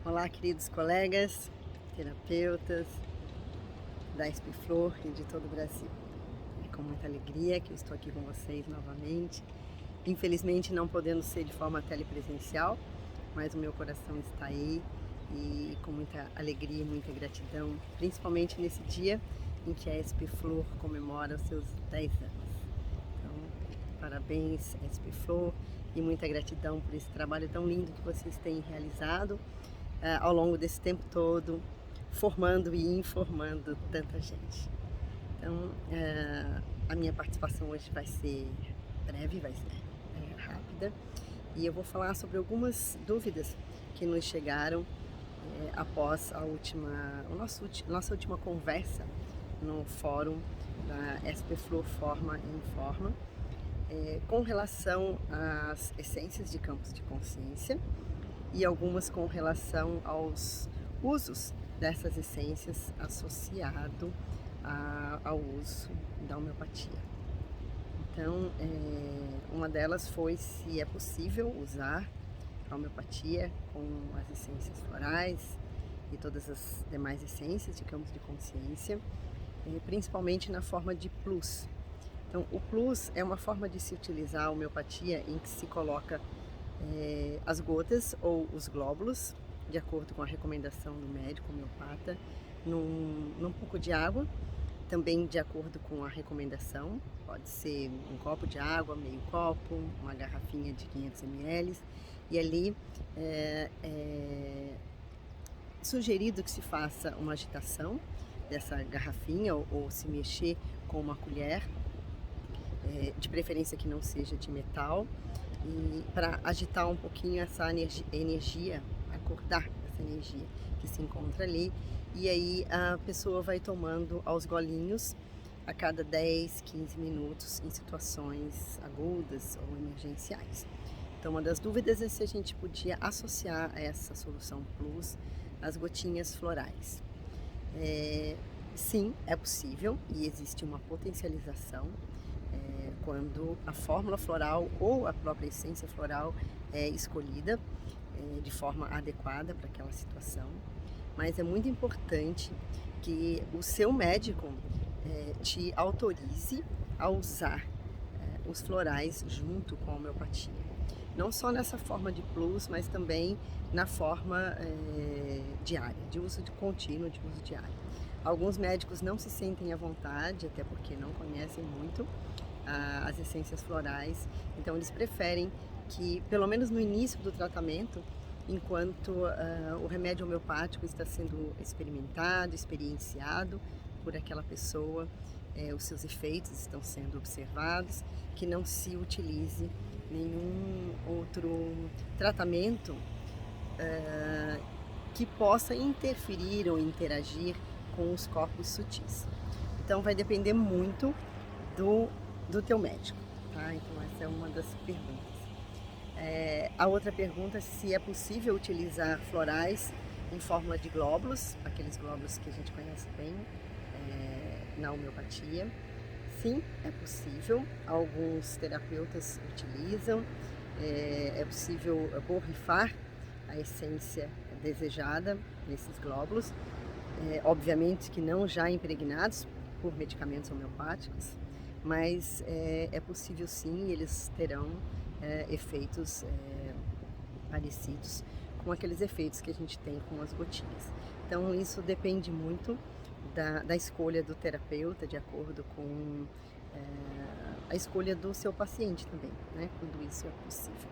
Olá, queridos colegas, terapeutas da Espiflor e de todo o Brasil. É com muita alegria que eu estou aqui com vocês novamente. Infelizmente não podendo ser de forma telepresencial, mas o meu coração está aí e com muita alegria e muita gratidão, principalmente nesse dia em que a Espiflor comemora os seus 10 anos. Então, parabéns, Espiflor, e muita gratidão por esse trabalho tão lindo que vocês têm realizado ao longo desse tempo todo, formando e informando tanta gente. Então, a minha participação hoje vai ser breve, vai ser rápida, e eu vou falar sobre algumas dúvidas que nos chegaram após nossa última conversa no fórum da Espiflor Forma e Informa, com relação às essências de campos de consciência e algumas com relação aos usos dessas essências associado ao uso da homeopatia. Então, uma delas foi se é possível usar a homeopatia com as essências florais e todas as demais essências de campos de consciência, principalmente na forma de plus. Então, o plus é uma forma de se utilizar a homeopatia em que se coloca as gotas ou os glóbulos, de acordo com a recomendação do médico homeopata, num pouco de água, também de acordo com a recomendação, pode ser um copo de água, meio copo, uma garrafinha de 500 ml, e ali é sugerido que se faça uma agitação dessa garrafinha ou se mexer com uma colher, de preferência que não seja de metal, e para agitar um pouquinho essa energia, acordar essa energia que se encontra ali, e aí a pessoa vai tomando aos golinhos a cada 10, 15 minutos em situações agudas ou emergenciais. Então, uma das dúvidas é se a gente podia associar a essa solução plus as gotinhas florais. Sim, é possível e existe uma potencialização quando a fórmula floral ou a própria essência floral é escolhida de forma adequada para aquela situação, mas é muito importante que o seu médico te autorize a usar os florais junto com a homeopatia. Não só nessa forma de plus, mas também na forma diária, de uso contínuo, de uso diário. Alguns médicos não se sentem à vontade, até porque não conhecem muito as essências florais, então eles preferem que, pelo menos no início do tratamento, enquanto o remédio homeopático está sendo experimentado, experienciado por aquela pessoa, os seus efeitos estão sendo observados, que não se utilize nenhum outro tratamento que possa interferir ou interagir com os corpos sutis. Então vai depender muito do teu médico, tá? Então essa é uma das perguntas. A outra pergunta é se é possível utilizar florais em forma de glóbulos, aqueles glóbulos que a gente conhece bem na homeopatia. Sim, é possível, alguns terapeutas utilizam, é possível borrifar a essência desejada nesses glóbulos, obviamente que não já impregnados por medicamentos homeopáticos, mas é possível sim, eles terão efeitos parecidos com aqueles efeitos que a gente tem com as gotinhas. Então isso depende muito da escolha do terapeuta, de acordo com a escolha do seu paciente também, né? Quando isso é possível.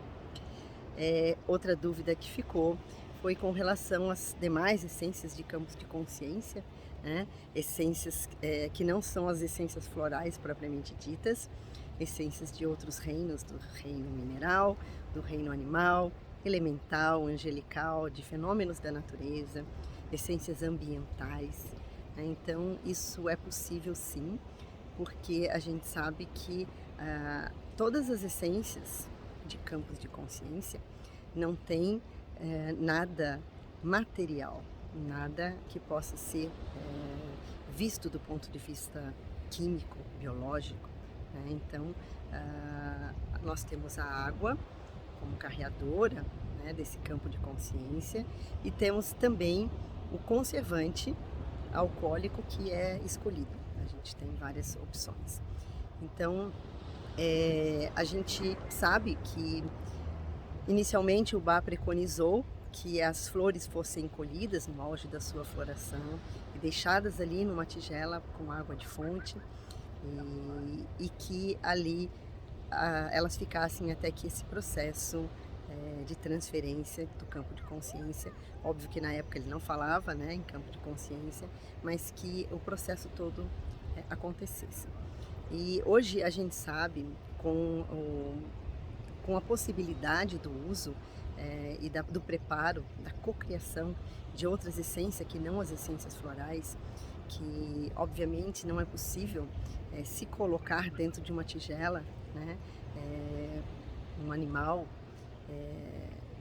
Outra dúvida que ficou foi com relação às demais essências de campos de consciência, né? Essências que não são as essências florais propriamente ditas, essências de outros reinos, do reino mineral, do reino animal, elemental, angelical, de fenômenos da natureza, essências ambientais, né? Então isso é possível sim, porque a gente sabe que todas as essências de campos de consciência não tem nada material, nada que possa ser visto do ponto de vista químico, biológico, né? Então nós temos a água como carreadora, né, desse campo de consciência, e temos também o conservante alcoólico que é escolhido. A gente tem várias opções. Então, a gente sabe que inicialmente o Bach preconizou que as flores fossem colhidas no auge da sua floração e deixadas ali numa tigela com água de fonte, e que ali elas ficassem até que esse processo de transferência do campo de consciência, óbvio que na época ele não falava, né, em campo de consciência, mas que o processo todo acontecesse. E hoje a gente sabe, com a possibilidade do uso e do preparo, da cocriação de outras essências que não as essências florais, que obviamente não é possível se colocar dentro de uma tigela, né, um animal,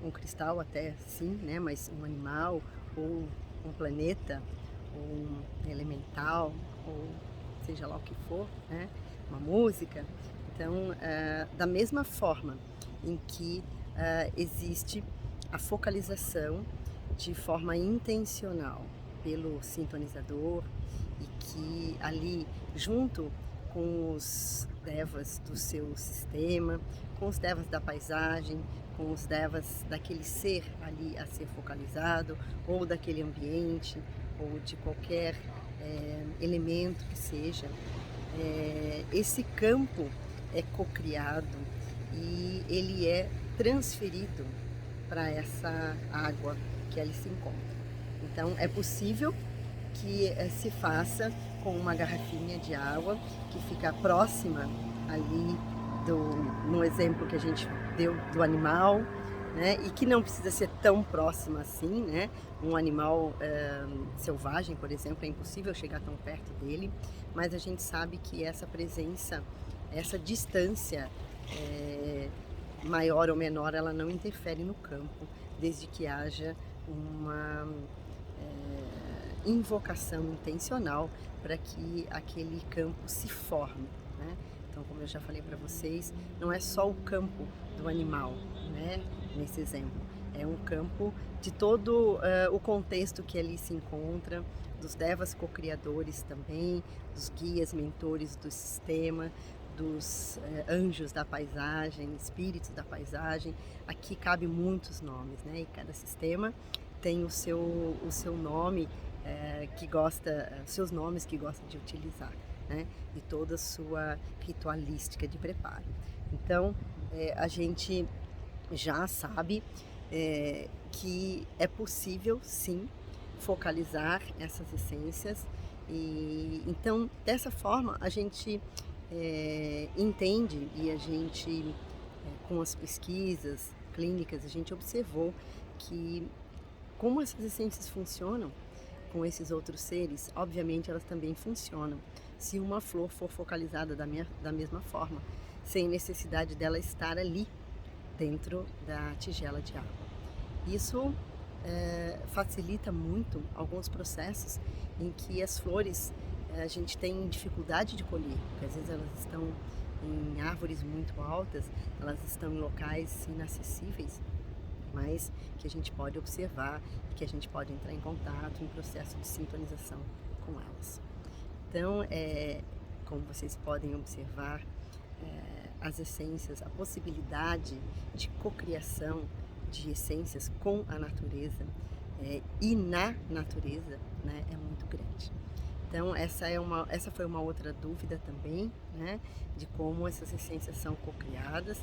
um cristal até sim, né, mas um animal ou um planeta ou um elemental ou seja lá o que for, né, uma música. Então, da mesma forma em que existe a focalização de forma intencional pelo sintonizador, e que ali, junto com os devas do seu sistema, com os devas da paisagem, com os devas daquele ser ali a ser focalizado, ou daquele ambiente, ou de qualquer elemento que seja, esse campo é cocriado e ele é transferido para essa água que ali se encontra. Então é possível que se faça com uma garrafinha de água que fica próxima ali no exemplo que a gente deu do animal, né? E que não precisa ser tão próxima assim, né? Um animal selvagem, por exemplo, é impossível chegar tão perto dele, mas a gente sabe que essa presença, essa distância maior ou menor, ela não interfere no campo, desde que haja uma invocação intencional para que aquele campo se forme, né? Então, como eu já falei para vocês, não é só o campo do animal, né? Nesse exemplo, é um campo de todo o contexto que ali se encontra, dos devas co-criadores também, dos guias, mentores do sistema, dos anjos da paisagem, espíritos da paisagem. Aqui cabe muitos nomes, né? E cada sistema tem o seu nome que gosta, seus nomes que gosta de utilizar, né? E toda a sua ritualística de preparo. Então, a gente já sabe que é possível, sim, focalizar essas essências. E então, dessa forma, a gente entende, e a gente, com as pesquisas clínicas, a gente observou que como essas essências funcionam com esses outros seres, obviamente elas também funcionam se uma flor for focalizada da mesma forma, sem necessidade dela estar ali dentro da tigela de água. Isso facilita muito alguns processos em que as flores a gente tem dificuldade de colher, porque às vezes elas estão em árvores muito altas, elas estão em locais inacessíveis, mas que a gente pode observar, que a gente pode entrar em contato, em processo de sintonização com elas. Então, como vocês podem observar, as essências, a possibilidade de cocriação de essências com a natureza e na natureza, né, é muito grande. Então, essa foi uma outra dúvida também, né, de como essas essências são cocriadas.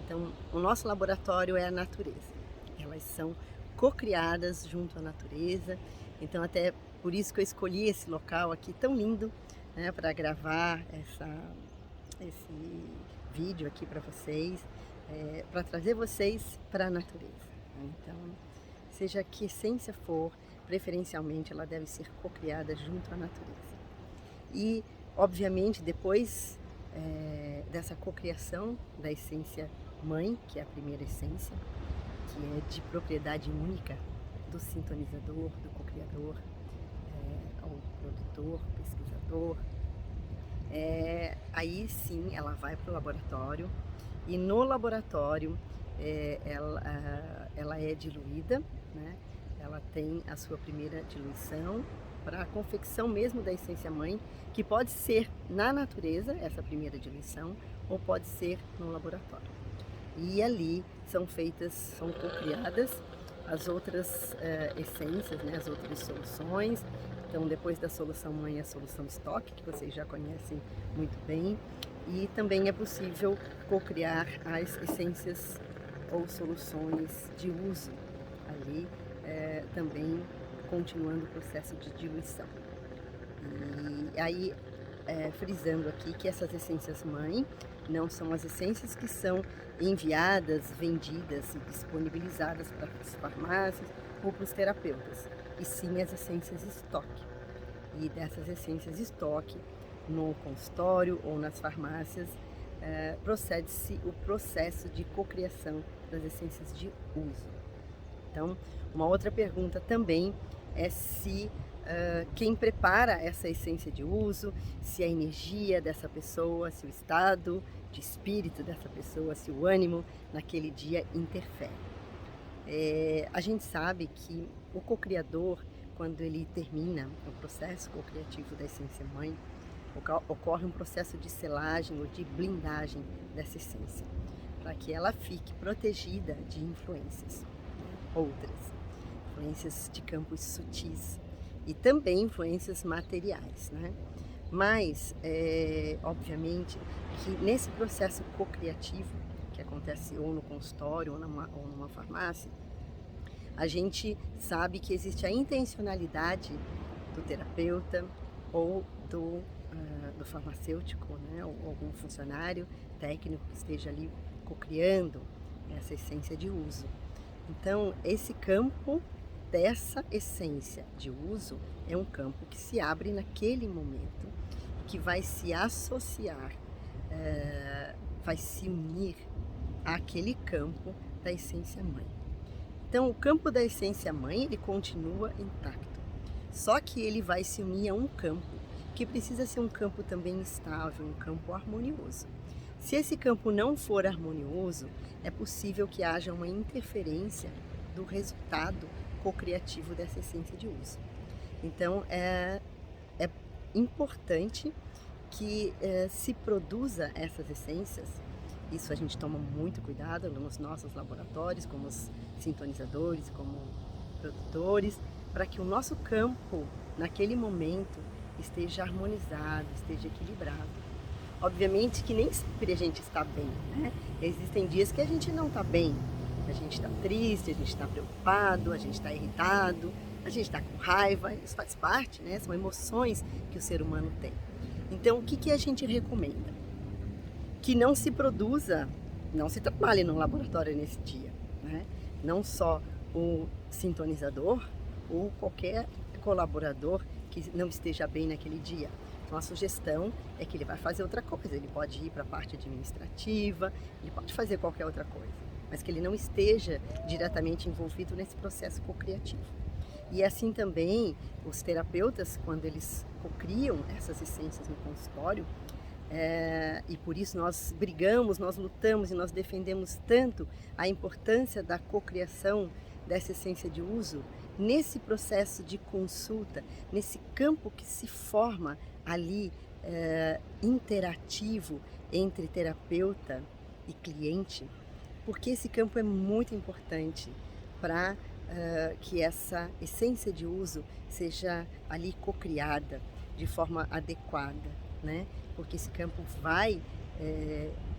Então, o nosso laboratório é a natureza. Elas são cocriadas junto à natureza. Então, até por isso que eu escolhi esse local aqui tão lindo, né, para gravar esse vídeo aqui para vocês, para trazer vocês para a natureza. Então, seja que essência for, preferencialmente ela deve ser cocriada junto à natureza. E, obviamente, depois dessa cocriação da essência mãe, que é a primeira essência, que é de propriedade única do sintonizador, do cocriador, ao produtor, pesquisador, aí sim ela vai para o laboratório, e no laboratório ela é diluída, né? Ela tem a sua primeira diluição para a confecção mesmo da essência mãe, que pode ser na natureza, essa primeira diluição, ou pode ser no laboratório. E ali são co-criadas as outras essências, né, as outras soluções. Então, depois da solução mãe, a solução estoque, que vocês já conhecem muito bem. E também é possível co-criar as essências ou soluções de uso ali, também continuando o processo de diluição. E aí, frisando aqui que essas essências mãe não são as essências que são enviadas, vendidas e disponibilizadas para as farmácias ou para os terapeutas, e sim as essências estoque. E dessas essências estoque, no consultório ou nas farmácias, procede-se o processo de cocriação das essências de uso. Então, uma outra pergunta também é se quem prepara essa essência de uso, se a energia dessa pessoa, se o estado de espírito dessa pessoa, se o ânimo naquele dia interfere. A gente sabe que o co-criador, quando ele termina o processo co-criativo da essência mãe, ocorre um processo de selagem ou de blindagem dessa essência, para que ela fique protegida de influências outras, influências de campos sutis e também influências materiais, né? Mas, obviamente, que nesse processo co-criativo, que acontece ou no consultório ou numa farmácia, a gente sabe que existe a intencionalidade do terapeuta ou do farmacêutico, né, ou algum funcionário técnico que esteja ali co-criando essa essência de uso. Então, esse campo dessa essência de uso é um campo que se abre naquele momento, que vai se associar, vai se unir àquele campo da essência mãe. Então, o campo da essência mãe, ele continua intacto, só que ele vai se unir a um campo que precisa ser um campo também estável, um campo harmonioso. Se esse campo não for harmonioso, é possível que haja uma interferência do resultado co-criativo dessa essência de uso. Então, é importante que se produza essas essências. Isso a gente toma muito cuidado nos nossos laboratórios, como os sintonizadores, como produtores, para que o nosso campo, naquele momento, esteja harmonizado, esteja equilibrado. Obviamente que nem sempre a gente está bem, né? Existem dias que a gente não está bem, a gente está triste, a gente está preocupado, a gente está irritado, a gente está com raiva, isso faz parte, né? São emoções que o ser humano tem. Então, o que a gente recomenda? Que não se produza, não se trabalhe no laboratório nesse dia, né? Não só o sintonizador ou qualquer colaborador que não esteja bem naquele dia. Então, a sugestão é que ele vai fazer outra coisa, ele pode ir para a parte administrativa, ele pode fazer qualquer outra coisa, mas que ele não esteja diretamente envolvido nesse processo co-criativo. E assim também, os terapeutas, quando eles co-criam essas essências no consultório, e por isso nós brigamos, nós lutamos e nós defendemos tanto a importância da cocriação dessa essência de uso, nesse processo de consulta, nesse campo que se forma ali interativo entre terapeuta e cliente, porque esse campo é muito importante para que essa essência de uso seja ali cocriada de forma adequada, né? Porque esse campo vai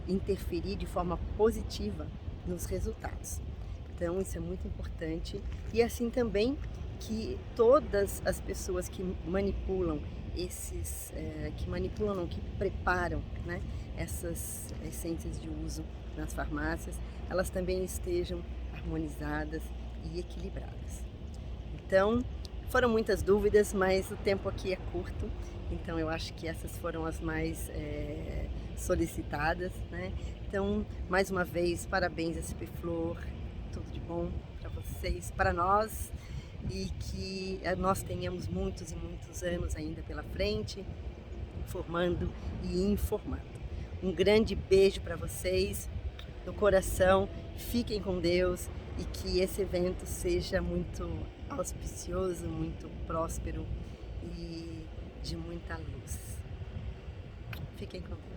interferir de forma positiva nos resultados. Então, isso é muito importante. E assim também que todas as pessoas que manipulam que preparam, né, essas essências de uso nas farmácias, elas também estejam harmonizadas e equilibradas. Então, foram muitas dúvidas, mas o tempo aqui é curto, então eu acho que essas foram as mais solicitadas, né? Então, mais uma vez, parabéns SP Flor, tudo de bom para vocês, para nós, e que nós tenhamos muitos e muitos anos ainda pela frente, formando e informando. Um grande beijo para vocês, no coração. Fiquem com Deus e que esse evento seja muito auspicioso, muito próspero e de muita luz. Fiquem com Deus.